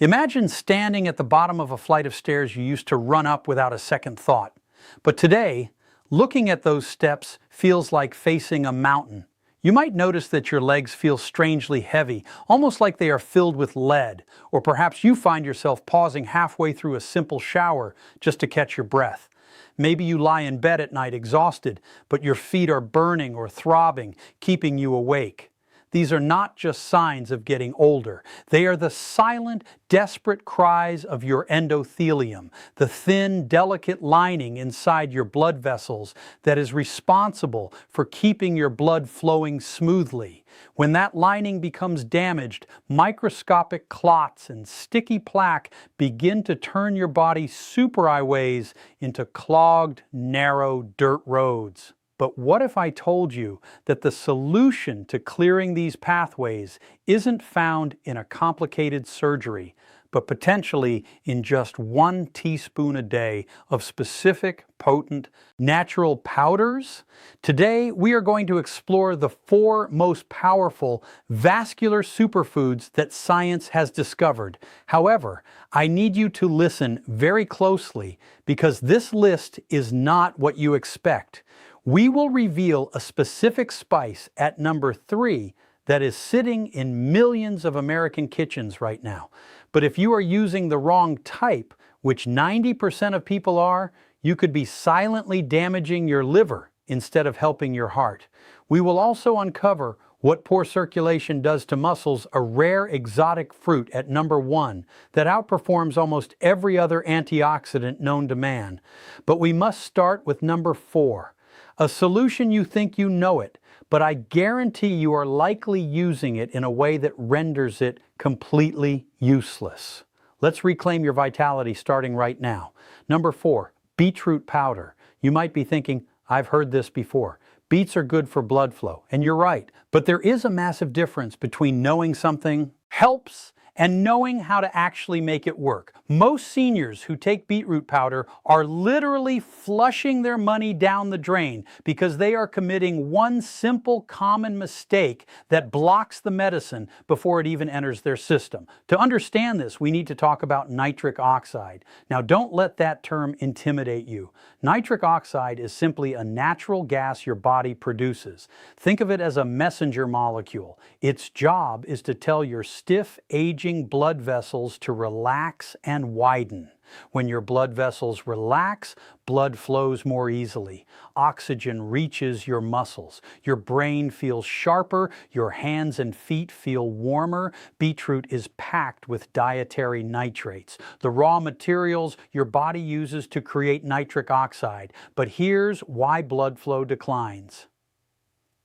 Imagine standing at the bottom of a flight of stairs you used to run up without a second thought. But today, looking at those steps feels like facing a mountain. You might notice that your legs feel strangely heavy, almost like they are filled with lead, or perhaps you find yourself pausing halfway through a simple shower just to catch your breath. Maybe you lie in bed at night exhausted, but your feet are burning or throbbing, keeping you awake. These are not just signs of getting older. They are the silent, desperate cries of your endothelium, the thin, delicate lining inside your blood vessels that is responsible for keeping your blood flowing smoothly. When that lining becomes damaged, microscopic clots and sticky plaque begin to turn your body's superhighways into clogged, narrow dirt roads. But what if I told you that the solution to clearing these pathways isn't found in a complicated surgery, but potentially in just 1 teaspoon a day of specific, potent, natural powders? Today, we are going to explore the 4 most powerful vascular superfoods that science has discovered. However, I need you to listen very closely because this list is not what you expect. We will reveal a specific spice at number 3 that is sitting in millions of American kitchens right now. But if you are using the wrong type, which 90% of people are, you could be silently damaging your liver instead of helping your heart. We will also uncover what poor circulation does to muscles, a rare exotic fruit at number 1 that outperforms almost every other antioxidant known to man. But we must start with number 4. A solution you think you know it, but I guarantee you are likely using it in a way that renders it completely useless. Let's reclaim your vitality starting right now. Number 4, beetroot powder. You might be thinking, I've heard this before. Beets are good for blood flow, and you're right. But there is a massive difference between knowing something helps and knowing how to actually make it work. Most seniors who take beetroot powder are literally flushing their money down the drain because they are committing one simple common mistake that blocks the medicine before it even enters their system. To understand this, we need to talk about nitric oxide. Now, don't let that term intimidate you. Nitric oxide is simply a natural gas your body produces. Think of it as a messenger molecule. Its job is to tell your stiff, aging blood vessels to relax and widen. When your blood vessels relax, blood flows more easily. Oxygen reaches your muscles. Your brain feels sharper. Your hands and feet feel warmer. Beetroot is packed with dietary nitrates, the raw materials your body uses to create nitric oxide. But here's why blood flow declines.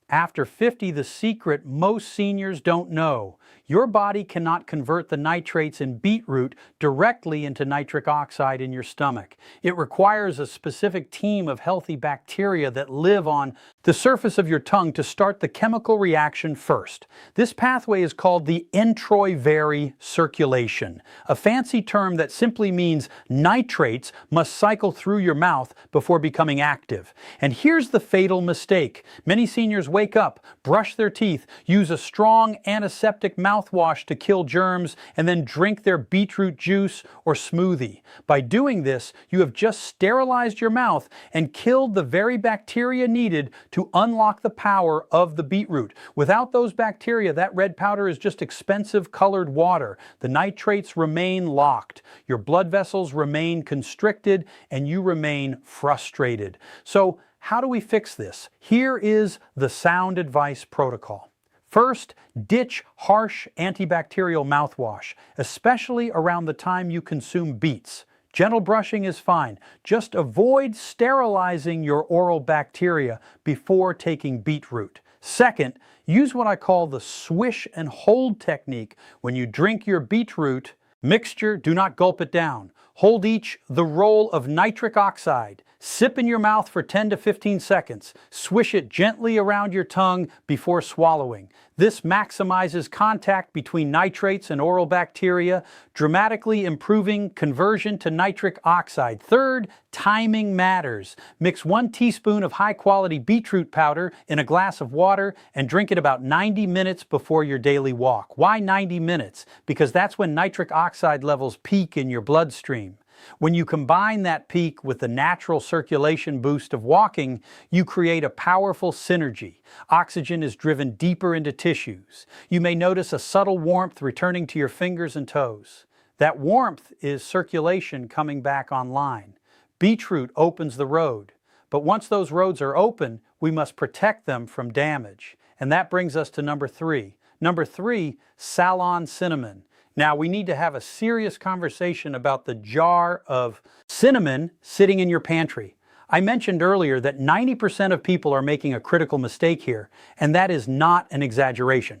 After 50, the secret most seniors don't know. Your body cannot convert the nitrates in beetroot directly into nitric oxide in your stomach. It requires a specific team of healthy bacteria that live on the surface of your tongue to start the chemical reaction first. This pathway is called the enteroviary circulation, a fancy term that simply means nitrates must cycle through your mouth before becoming active. And here's the fatal mistake. Many seniors wake up, brush their teeth, use a strong antiseptic mouthwash to kill germs, and then drink their beetroot juice or smoothie. By doing this, you have just sterilized your mouth and killed the very bacteria needed to unlock the power of the beetroot. Without those bacteria, that red powder is just expensive colored water. The nitrates remain locked, your blood vessels remain constricted, and you remain frustrated. So, how do we fix this? Here is the sound advice protocol. First, ditch harsh antibacterial mouthwash, especially around the time you consume beets. Gentle brushing is fine. Just avoid sterilizing your oral bacteria before taking beetroot. Second, use what I call the swish and hold technique. When you drink your beetroot mixture, do not gulp it down. Hold each the roll of nitric oxide. Sip in your mouth for 10 to 15 seconds. Swish it gently around your tongue before swallowing. This maximizes contact between nitrates and oral bacteria, dramatically improving conversion to nitric oxide. Third, timing matters. Mix 1 teaspoon of high-quality beetroot powder in a glass of water and drink it about 90 minutes before your daily walk. Why 90 minutes? Because that's when nitric oxide levels peak in your bloodstream. When you combine that peak with the natural circulation boost of walking, you create a powerful synergy. Oxygen is driven deeper into tissues. You may notice a subtle warmth returning to your fingers and toes. That warmth is circulation coming back online. Beetroot opens the road. But once those roads are open, we must protect them from damage. And that brings us to number 3. Number 3, Ceylon cinnamon. Now, we need to have a serious conversation about the jar of cinnamon sitting in your pantry. I mentioned earlier that 90% of people are making a critical mistake here, and that is not an exaggeration.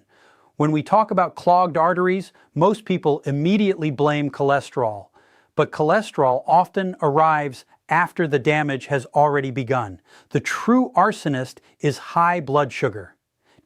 When we talk about clogged arteries, most people immediately blame cholesterol. But cholesterol often arrives after the damage has already begun. The true arsonist is high blood sugar.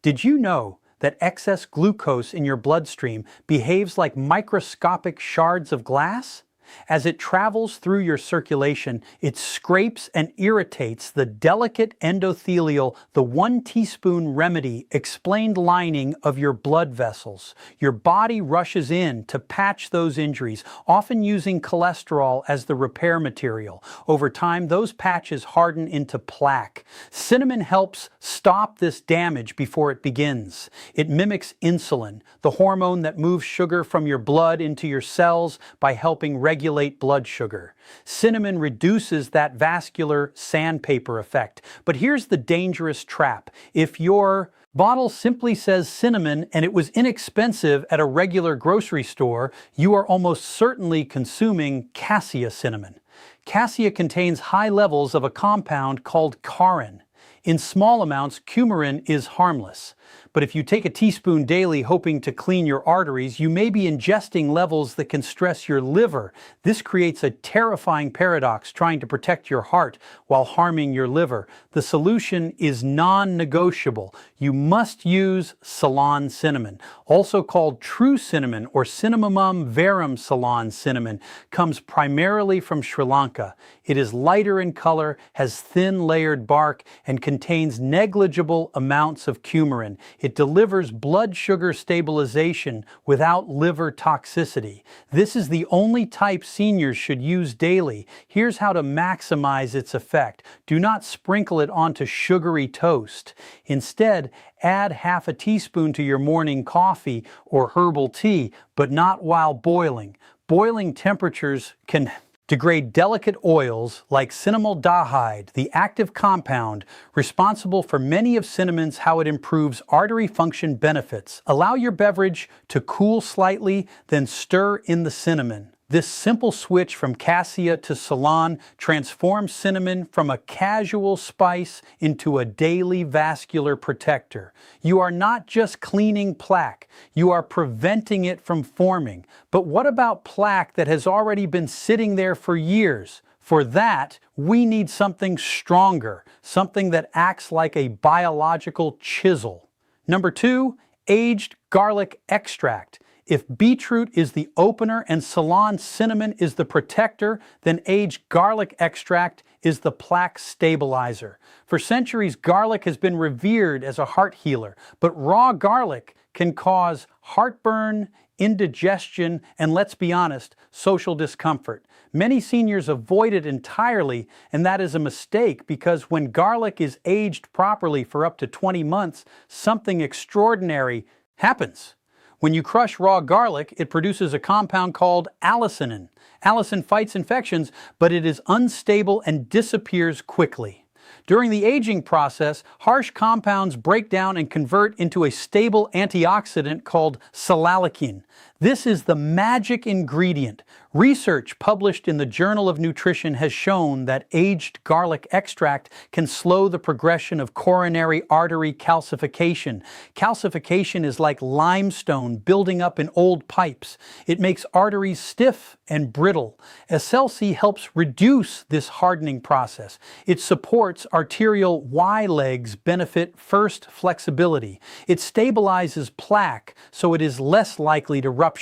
Did you know that excess glucose in your bloodstream behaves like microscopic shards of glass? As it travels through your circulation, it scrapes and irritates the delicate endothelial, the 1 teaspoon remedy explained lining of your blood vessels. Your body rushes in to patch those injuries, often using cholesterol as the repair material. Over time, those patches harden into plaque. Cinnamon helps stop this damage before it begins. It mimics insulin, the hormone that moves sugar from your blood into your cells by helping regulate blood sugar. Cinnamon reduces that vascular sandpaper effect. But here's the dangerous trap. If your bottle simply says cinnamon and it was inexpensive at a regular grocery store, you are almost certainly consuming cassia cinnamon. Cassia contains high levels of a compound called kaurin. In small amounts, coumarin is harmless. But if you take a teaspoon daily hoping to clean your arteries, you may be ingesting levels that can stress your liver. This creates a terrifying paradox, trying to protect your heart while harming your liver. The solution is non-negotiable. You must use Ceylon cinnamon. Also called true cinnamon or Cinnamomum verum Ceylon cinnamon, comes primarily from Sri Lanka. It is lighter in color, has thin layered bark, and contains negligible amounts of coumarin. It delivers blood sugar stabilization without liver toxicity. This is the only type seniors should use daily. Here's how to maximize its effect. Do not sprinkle it onto sugary toast. Instead, add half a teaspoon to your morning coffee or herbal tea, but not while boiling. Boiling temperatures can degrade delicate oils like cinnamaldehyde, the active compound responsible for many of cinnamon's how it improves artery function benefits. Allow your beverage to cool slightly, then stir in the cinnamon. This simple switch from cassia to Ceylon transforms cinnamon from a casual spice into a daily vascular protector. You are not just cleaning plaque, you are preventing it from forming. But what about plaque that has already been sitting there for years? For that, we need something stronger, something that acts like a biological chisel. Number 2, aged garlic extract. If beetroot is the opener and Ceylon cinnamon is the protector, then aged garlic extract is the plaque stabilizer. For centuries, garlic has been revered as a heart healer, but raw garlic can cause heartburn, indigestion, and let's be honest, social discomfort. Many seniors avoid it entirely, and that is a mistake because when garlic is aged properly for up to 20 months, something extraordinary happens. When you crush raw garlic, it produces a compound called allicin. Allicin fights infections, but it is unstable and disappears quickly. During the aging process, harsh compounds break down and convert into a stable antioxidant called silallicin. This is the magic ingredient. Research published in the Journal of Nutrition has shown that aged garlic extract can slow the progression of coronary artery calcification. Calcification is like limestone building up in old pipes. It makes arteries stiff and brittle. SLC helps reduce this hardening process. It supports arterial Y legs benefit first flexibility. It stabilizes plaque so it is less likely to rupture.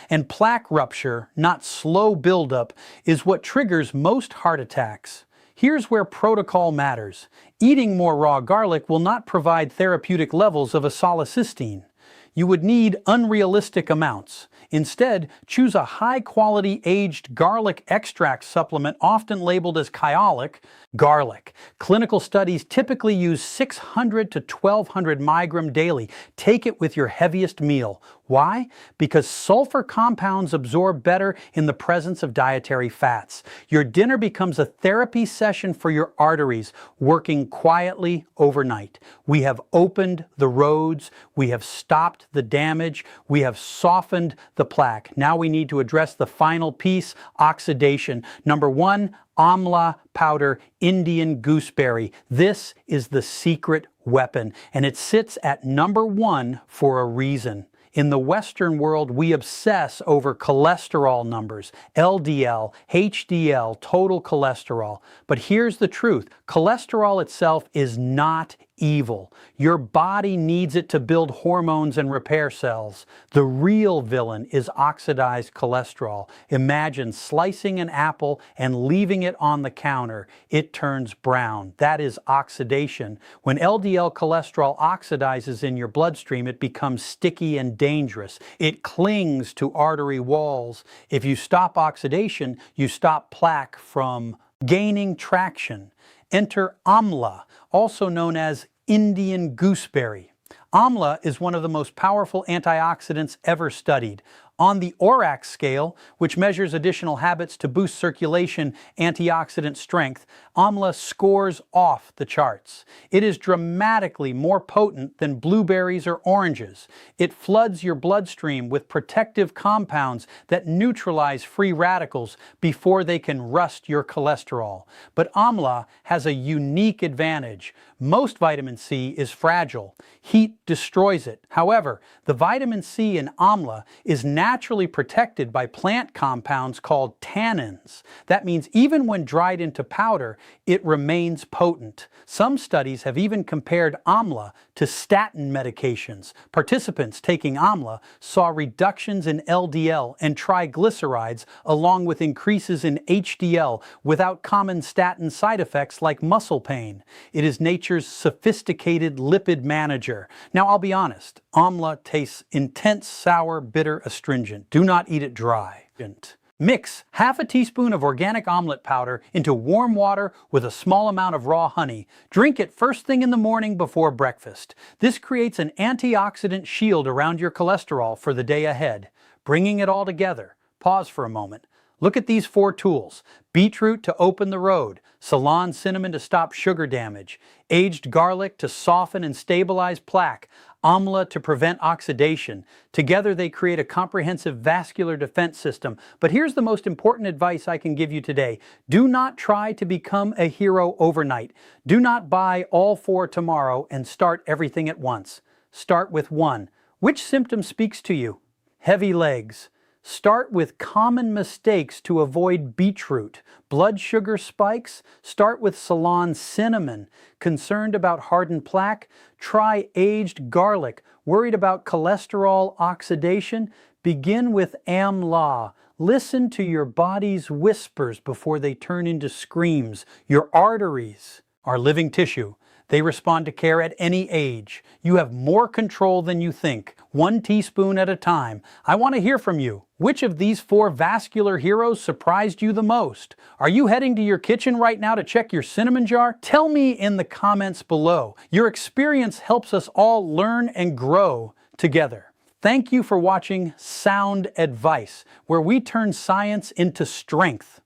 And plaque rupture, not slow buildup, is what triggers most heart attacks. Here's where protocol matters. Eating more raw garlic will not provide therapeutic levels of acetylcysteine. You would need unrealistic amounts. Instead, choose a high-quality aged garlic extract supplement often labeled as kyolic garlic. Clinical studies typically use 600 to 1200 microgram daily. Take it with your heaviest meal. Why? Because sulfur compounds absorb better in the presence of dietary fats. Your dinner becomes a therapy session for your arteries, working quietly overnight. We have opened the roads, we have stopped the damage, we have softened the plaque. Now we need to address the final piece, oxidation. Number one, amla powder, Indian gooseberry. This is the secret weapon, and it sits at number one for a reason. In the Western world, we obsess over cholesterol numbers, LDL, HDL, total cholesterol. But here's the truth. Cholesterol itself is not evil. Your body needs it to build hormones and repair cells. The real villain is oxidized cholesterol. Imagine slicing an apple and leaving it on the counter. It turns brown. That is oxidation. When LDL cholesterol oxidizes in your bloodstream, it becomes sticky and dangerous. It clings to artery walls. If you stop oxidation, you stop plaque from gaining traction. Enter amla, also known as Indian gooseberry. Amla is one of the most powerful antioxidants ever studied. On the ORAC scale, which measures additional habits to boost circulation antioxidant strength, amla scores off the charts. It is dramatically more potent than blueberries or oranges. It floods your bloodstream with protective compounds that neutralize free radicals before they can rust your cholesterol. But amla has a unique advantage. Most vitamin C is fragile. Heat destroys it. However, the vitamin C in amla is naturally protected by plant compounds called tannins. That means even when dried into powder, it remains potent. Some studies have even compared amla to statin medications. Participants taking amla saw reductions in LDL and triglycerides along with increases in HDL without common statin side effects like muscle pain. It is nature's sophisticated lipid manager. Now I'll be honest, amla tastes intense, sour, bitter, astringent. Do not eat it dry. Mix half a teaspoon of organic omelet powder into warm water with a small amount of raw honey. Drink it first thing in the morning before breakfast. This creates an antioxidant shield around your cholesterol for the day ahead. Bringing it all together. Pause for a moment. Look at these 4 tools. Beetroot to open the road, Ceylon cinnamon to stop sugar damage, aged garlic to soften and stabilize plaque, amla to prevent oxidation. Together they create a comprehensive vascular defense system. But here's the most important advice I can give you today. Do not try to become a hero overnight. Do not buy all 4 tomorrow and start everything at once. Start with 1. Which symptom speaks to you? Heavy legs. Start with common mistakes to avoid beetroot. Blood sugar spikes? Start with Ceylon cinnamon. Concerned about hardened plaque? Try aged garlic. Worried about cholesterol oxidation? Begin with amla. Listen to your body's whispers before they turn into screams. Your arteries are living tissue. They respond to care at any age. You have more control than you think, 1 teaspoon at a time. I want to hear from you. Which of these 4 vascular heroes surprised you the most? Are you heading to your kitchen right now to check your cinnamon jar? Tell me in the comments below. Your experience helps us all learn and grow together. Thank you for watching Sound Advice, where we turn science into strength.